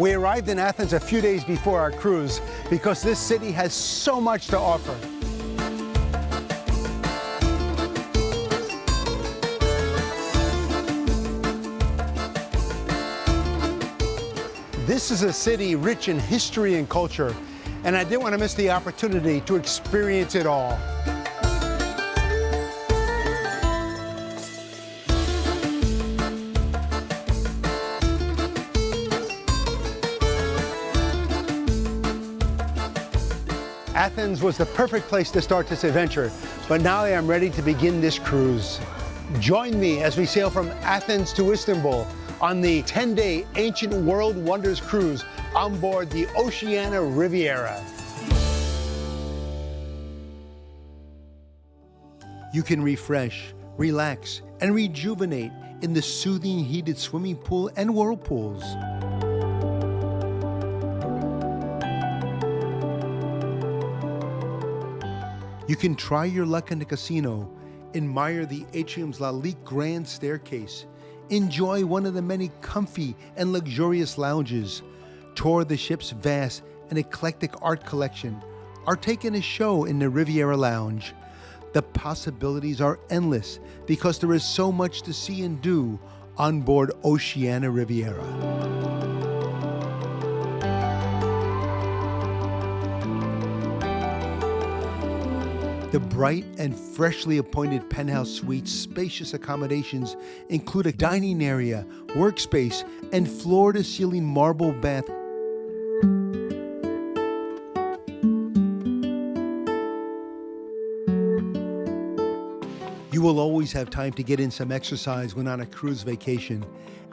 We arrived in Athens a few days before our cruise because this city has so much to offer. This is a city rich in history and culture, and I didn't want to miss the opportunity to experience it all. Athens was the perfect place to start this adventure, but now I am ready to begin this cruise. Join me as we sail from Athens to Istanbul on the 10-day Ancient World Wonders cruise on board the Oceania Riviera. You can refresh, relax, and rejuvenate in the soothing heated swimming pool and whirlpools. You can try your luck in the casino, admire the atrium's Lalique grand staircase, enjoy one of the many comfy and luxurious lounges, tour the ship's vast and eclectic art collection, or take in a show in the Riviera Lounge. The possibilities are endless because there is so much to see and do on board Oceania Riviera. The bright and freshly appointed penthouse suite's spacious accommodations include a dining area, workspace, and floor-to-ceiling marble bath. You will always have time to get in some exercise when on a cruise vacation,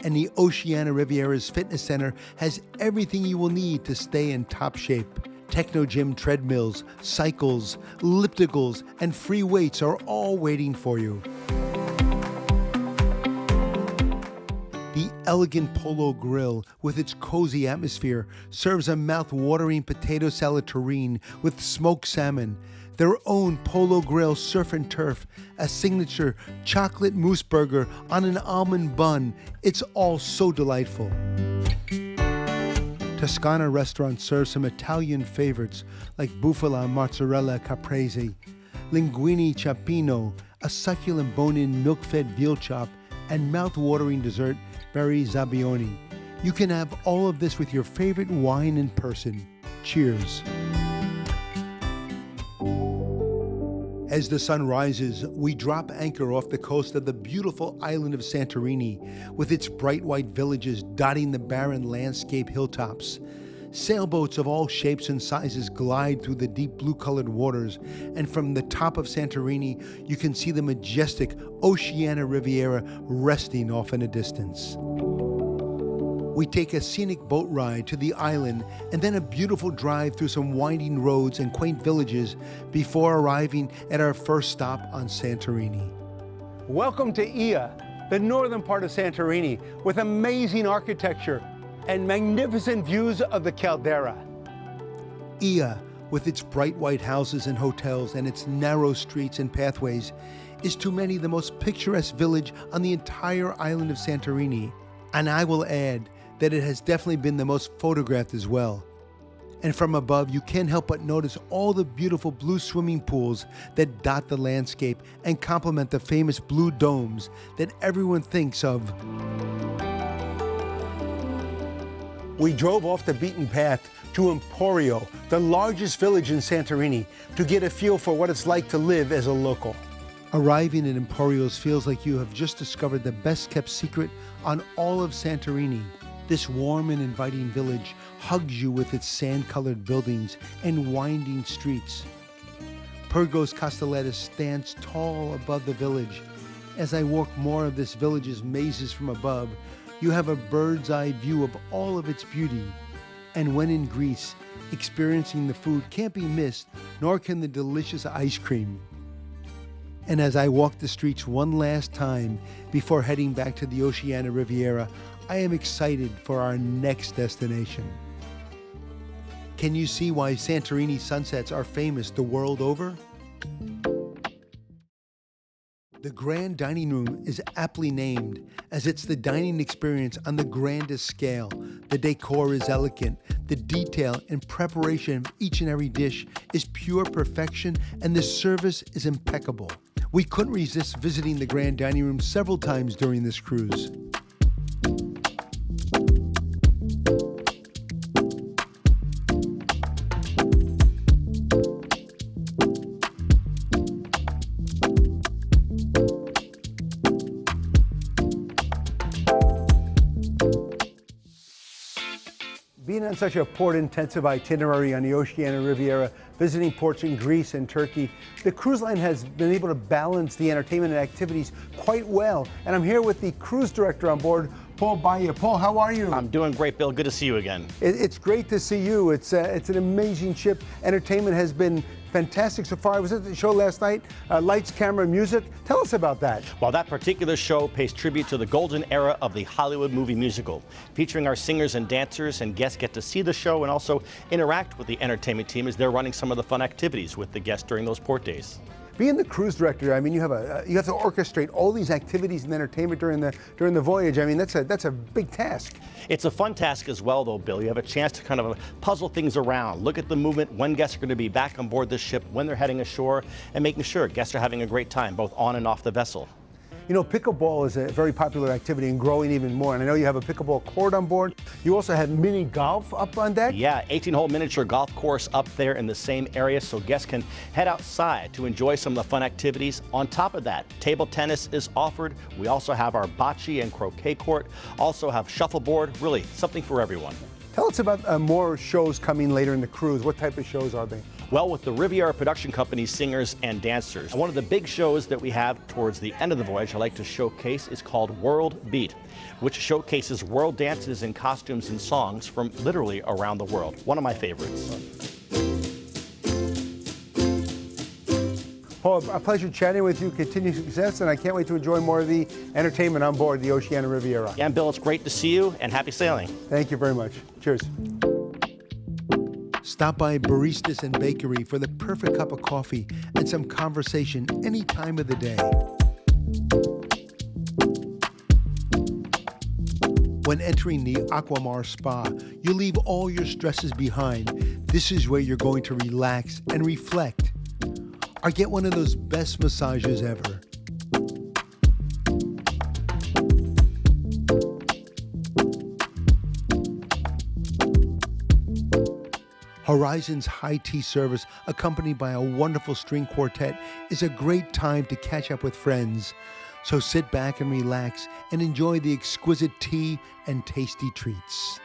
and the Oceania Riviera's fitness center has everything you will need to stay in top shape. Techno gym treadmills, cycles, ellipticals, and free weights are all waiting for you. The elegant Polo Grill, with its cozy atmosphere, serves a mouth-watering potato salad terrine with smoked salmon, their own Polo Grill surf and turf, a signature chocolate mousse burger on an almond bun. It's all so delightful. Toscana restaurant serves some Italian favorites like bufala mozzarella caprese, linguine ciappino, a succulent bone-in milk-fed veal chop, and mouth-watering dessert berry zabbioni. You can have all of this with your favorite wine in person. Cheers. As the sun rises, we drop anchor off the coast of the beautiful island of Santorini, with its bright white villages dotting the barren landscape hilltops. Sailboats of all shapes and sizes glide through the deep blue-colored waters, and from the top of Santorini, you can see the majestic Oceania Riviera resting off in the distance. We take a scenic boat ride to the island and then a beautiful drive through some winding roads and quaint villages before arriving at our first stop on Santorini. Welcome to Ia, the northern part of Santorini, with amazing architecture and magnificent views of the caldera. Ia, with its bright white houses and hotels and its narrow streets and pathways, is to many the most picturesque village on the entire island of Santorini. And I will add that it has definitely been the most photographed as well. And from above, you can't help but notice all the beautiful blue swimming pools that dot the landscape and complement the famous blue domes that everyone thinks of. We drove off the beaten path to Emporio, the largest village in Santorini, to get a feel for what it's like to live as a local. Arriving at Emporios feels like you have just discovered the best-kept secret on all of Santorini. This warm and inviting village hugs you with its sand-colored buildings and winding streets. Pyrgos Kastelletis stands tall above the village. As I walk more of this village's mazes from above, you have a bird's-eye view of all of its beauty. And when in Greece, experiencing the food can't be missed, nor can the delicious ice cream. And as I walk the streets one last time before heading back to the Oceania Riviera, I am excited for our next destination. Can you see why Santorini sunsets are famous the world over? The Grand Dining Room is aptly named, as it's the dining experience on the grandest scale. The decor is elegant, the detail and preparation of each and every dish is pure perfection, and the service is impeccable. We couldn't resist visiting the Grand Dining Room several times during this cruise. Being on such a port-intensive itinerary on the Oceania Riviera, visiting ports in Greece and Turkey, the cruise line has been able to balance the entertainment and activities quite well. And I'm here with the cruise director on board, Paul Baia. Paul, how are you? I'm doing great, Bill. Good to see you again. It's great to see you. It's an amazing ship. Entertainment has been fantastic so far. I was at the show last night, lights, camera, music. Tell us about that. Well, that particular show pays tribute to the golden era of the Hollywood movie musical. Featuring our singers and dancers, and guests get to see the show and also interact with the entertainment team as they're running some of the fun activities with the guests during those port days. Being the cruise director, I mean, you have to orchestrate all these activities and entertainment during the voyage. I mean, that's a big task. It's a fun task as well, though, Bill. You have a chance to kind of puzzle things around, look at the movement, when guests are going to be back on board the ship, when they're heading ashore, and making sure guests are having a great time, both on and off the vessel. You know, pickleball is a very popular activity and growing even more. And I know you have a pickleball court on board. You also have mini golf up on deck? Yeah, 18-hole miniature golf course up there in the same area, so guests can head outside to enjoy some of the fun activities. On top of that, table tennis is offered. We also have our bocce and croquet court, also have shuffleboard, really something for everyone. Tell us about more shows coming later in the cruise. What type of shows are they? Well, with the Riviera Production Company's singers and dancers. One of the big shows that we have towards the end of the voyage I like to showcase is called World Beat, which showcases world dances and costumes and songs from literally around the world. One of my favorites. Paul, a pleasure chatting with you. Continued success, and I can't wait to enjoy more of the entertainment on board the Oceania Riviera. Yeah, and Bill, it's great to see you, and happy sailing. Thank you very much. Cheers. Stop by Baristas and Bakery for the perfect cup of coffee and some conversation any time of the day. When entering the Aquamar Spa, you leave all your stresses behind. This is where you're going to relax and reflect, or get one of those best massages ever. Horizon's high tea service, accompanied by a wonderful string quartet, is a great time to catch up with friends. So sit back and relax and enjoy the exquisite tea and tasty treats.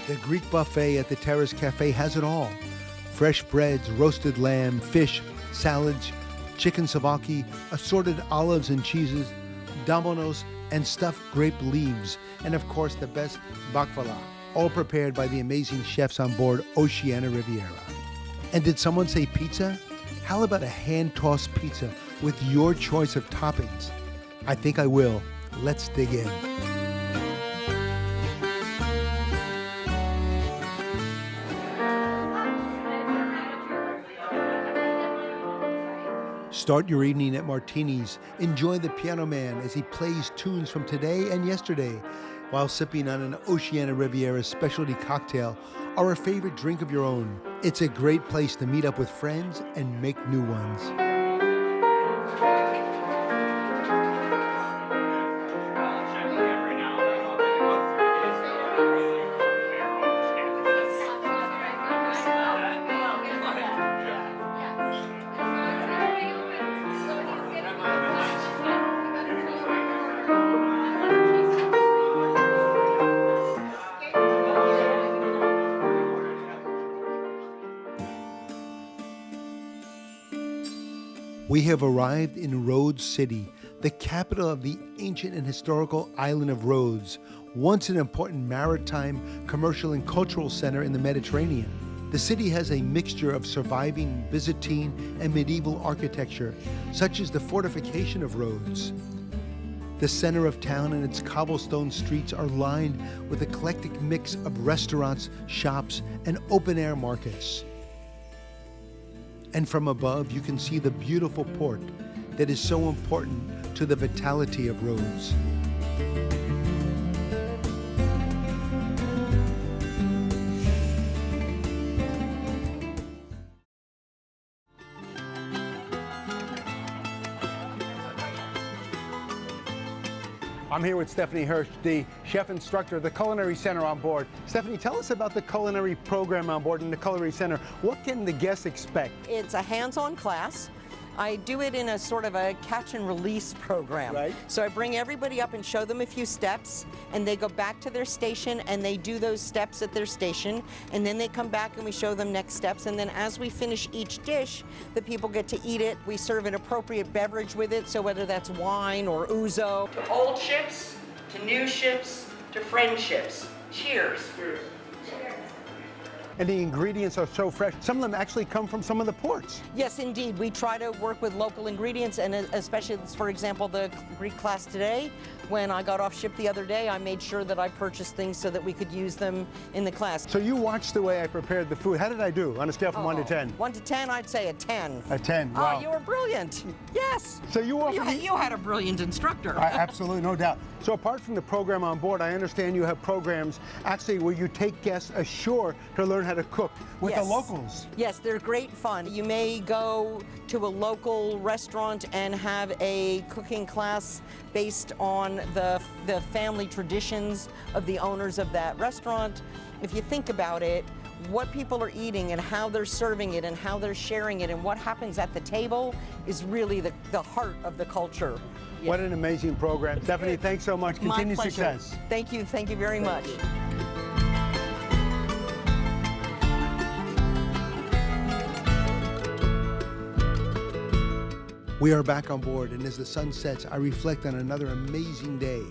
The Greek buffet at the Terrace Cafe has it all. Fresh breads, roasted lamb, fish, salads, chicken souvlaki, assorted olives and cheeses, dominoes, and stuffed grape leaves, and of course the best baklava, all prepared by the amazing chefs on board Oceania Riviera. And did someone say pizza? How about a hand-tossed pizza with your choice of toppings? I think I will. Let's dig in. Start your evening at Martini's. Enjoy the piano man as he plays tunes from today and yesterday while sipping on an Oceania Riviera specialty cocktail or a favorite drink of your own. It's a great place to meet up with friends and make new ones. We have arrived in Rhodes City, the capital of the ancient and historical island of Rhodes, once an important maritime, commercial, and cultural center in the Mediterranean. The city has a mixture of surviving Byzantine and medieval architecture, such as the fortification of Rhodes. The center of town and its cobblestone streets are lined with an eclectic mix of restaurants, shops, and open-air markets. And from above, you can see the beautiful port that is so important to the vitality of Rhodes. I'm here with Stephanie Hirsch, the chef instructor of the Culinary Center on board. Stephanie, tell us about the culinary program on board and the Culinary Center. What can the guests expect? It's a hands-on class. I do it in a sort of a catch and release program. Right. So I bring everybody up and show them a few steps, and they go back to their station and they do those steps at their station, and then they come back and we show them next steps, and then as we finish each dish, the people get to eat it. We serve an appropriate beverage with it, so whether that's wine or ouzo. To old ships, to new ships, to friendships. Cheers. Cheers. And the ingredients are so fresh. Some of them actually come from some of the ports. Yes, indeed. We try to work with local ingredients, and especially, for example, the Greek class today. When I got off ship the other day, I made sure that I purchased things so that we could use them in the class. So you watched the way I prepared the food. How did I do on a scale from 1 to 10? 1 to 10, I'd say a 10. A 10, wow. Oh, you were brilliant. Yes. So you had a brilliant instructor. Absolutely, no doubt. So apart from the program on board, I understand you have programs actually where you take guests ashore to learn how to cook with the locals. Yes, they're great fun. You may go to a local restaurant and have a cooking class based on the family traditions of the owners of that restaurant. If you think about it, what people are eating and how they're serving it and how they're sharing it and what happens at the table is really the heart of the culture. Yeah. What an amazing program. Stephanie, thanks so much. Continued success. Thank you very much. We are back on board, and as the sun sets, I reflect on another amazing day.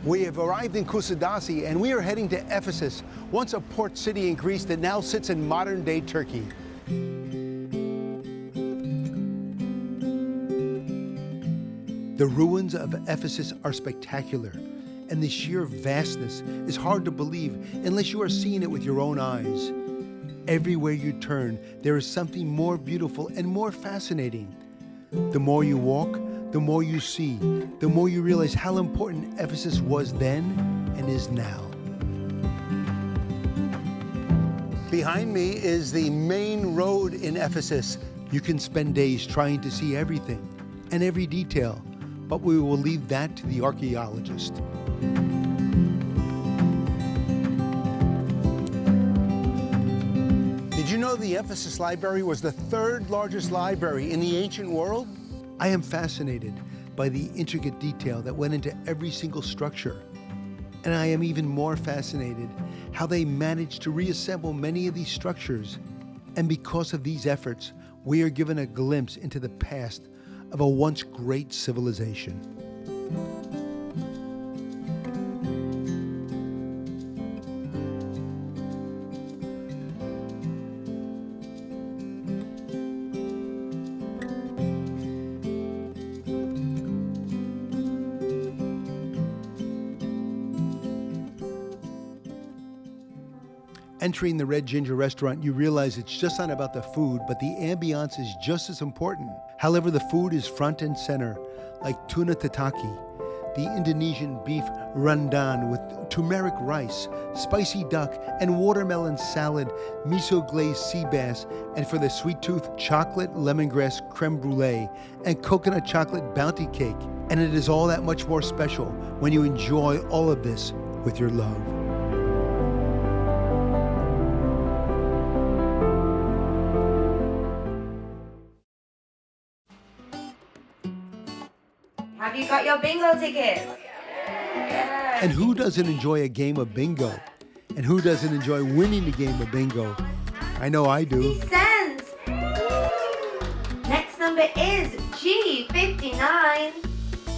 We have arrived in Kusadasi, and we are heading to Ephesus, once a port city in Greece that now sits in modern-day Turkey. The ruins of Ephesus are spectacular, and the sheer vastness is hard to believe unless you are seeing it with your own eyes. Everywhere you turn, there is something more beautiful and more fascinating. The more you walk, the more you see, the more you realize how important Ephesus was then and is now. Behind me is the main road in Ephesus. You can spend days trying to see everything and every detail, but we will leave that to the archaeologist. Did you know the Ephesus Library was the third largest library in the ancient world? I am fascinated by the intricate detail that went into every single structure. And I am even more fascinated how they managed to reassemble many of these structures. And because of these efforts, we are given a glimpse into the past of a once great civilization. Entering the Red Ginger restaurant, you realize it's just not about the food, but the ambiance is just as important. However, the food is front and center, like tuna tataki, the Indonesian beef rendang with turmeric rice, spicy duck, and watermelon salad, miso glazed sea bass, and for the sweet tooth, chocolate lemongrass creme brulee, and coconut chocolate bounty cake. And it is all that much more special when you enjoy all of this with your love. Have you got your bingo tickets. And who doesn't enjoy a game of bingo? And who doesn't enjoy winning the game of bingo? I know I do. 50 cents. Next number is G59.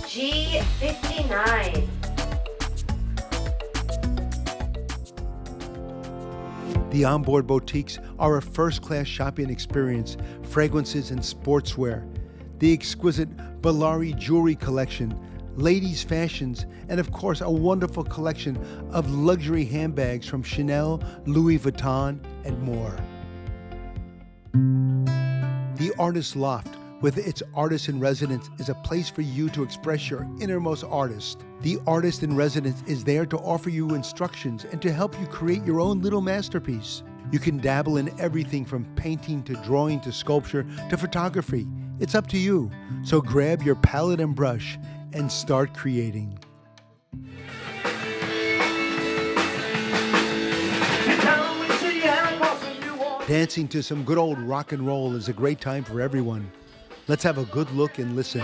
G59. The onboard boutiques are a first-class shopping experience, fragrances and sportswear, the exquisite Bellari jewelry collection, ladies' fashions, and of course a wonderful collection of luxury handbags from Chanel, Louis Vuitton, and more. The Artist Loft, with its artist in residence, is a place for you to express your innermost artist. The artist in residence is there to offer you instructions and to help you create your own little masterpiece. You can dabble in everything from painting to drawing to sculpture to photography. It's up to you. So grab your palette and brush and start creating. Dancing to some good old rock and roll is a great time for everyone. Let's have a good look and listen.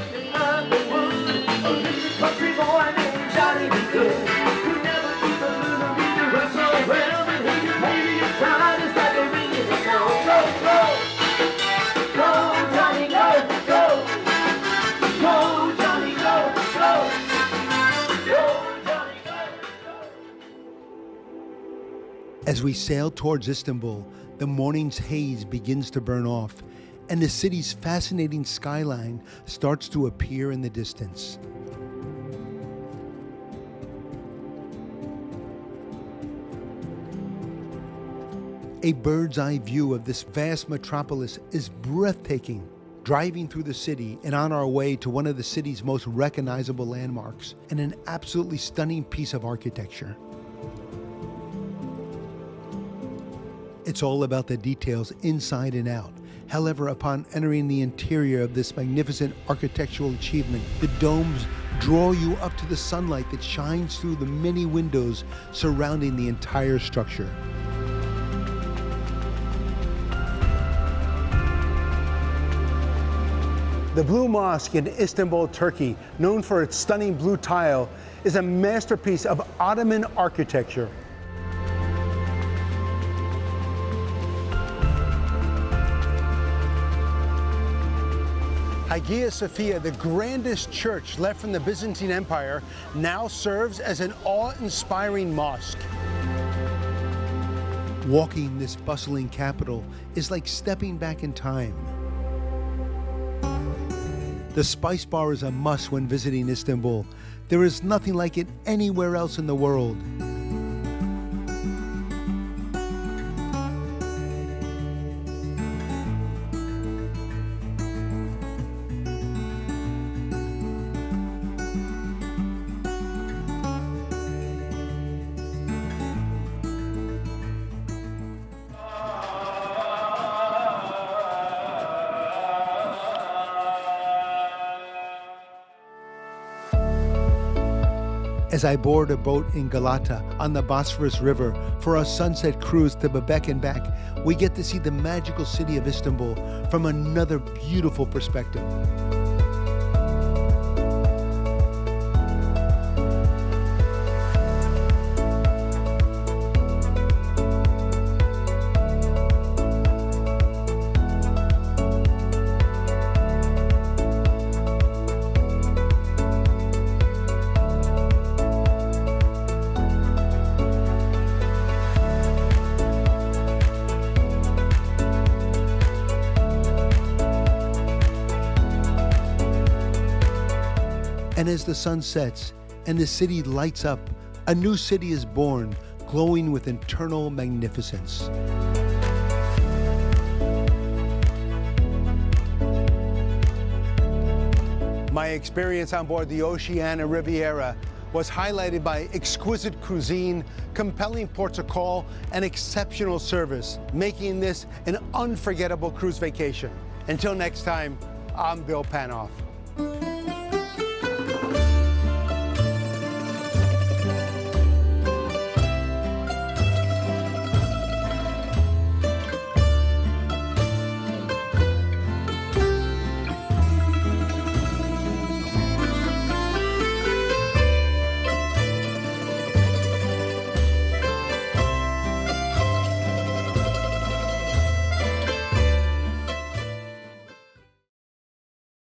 As we sail towards Istanbul, the morning's haze begins to burn off, and the city's fascinating skyline starts to appear in the distance. A bird's eye view of this vast metropolis is breathtaking. Driving through the city and on our way to one of the city's most recognizable landmarks and an absolutely stunning piece of architecture. It's all about the details inside and out. However, upon entering the interior of this magnificent architectural achievement, the domes draw you up to the sunlight that shines through the many windows surrounding the entire structure. The Blue Mosque in Istanbul, Turkey, known for its stunning blue tile, is a masterpiece of Ottoman architecture. Hagia Sophia, the grandest church left from the Byzantine Empire, now serves as an awe-inspiring mosque. Walking this bustling capital is like stepping back in time. The Spice Bar is a must when visiting Istanbul. There is nothing like it anywhere else in the world. As I board a boat in Galata on the Bosphorus River for a sunset cruise to Bebek and back, we get to see the magical city of Istanbul from another beautiful perspective. And as the sun sets and the city lights up, a new city is born, glowing with eternal magnificence. My experience on board the Oceania Riviera was highlighted by exquisite cuisine, compelling ports of call, and exceptional service, making this an unforgettable cruise vacation. Until next time, I'm Bill Panoff.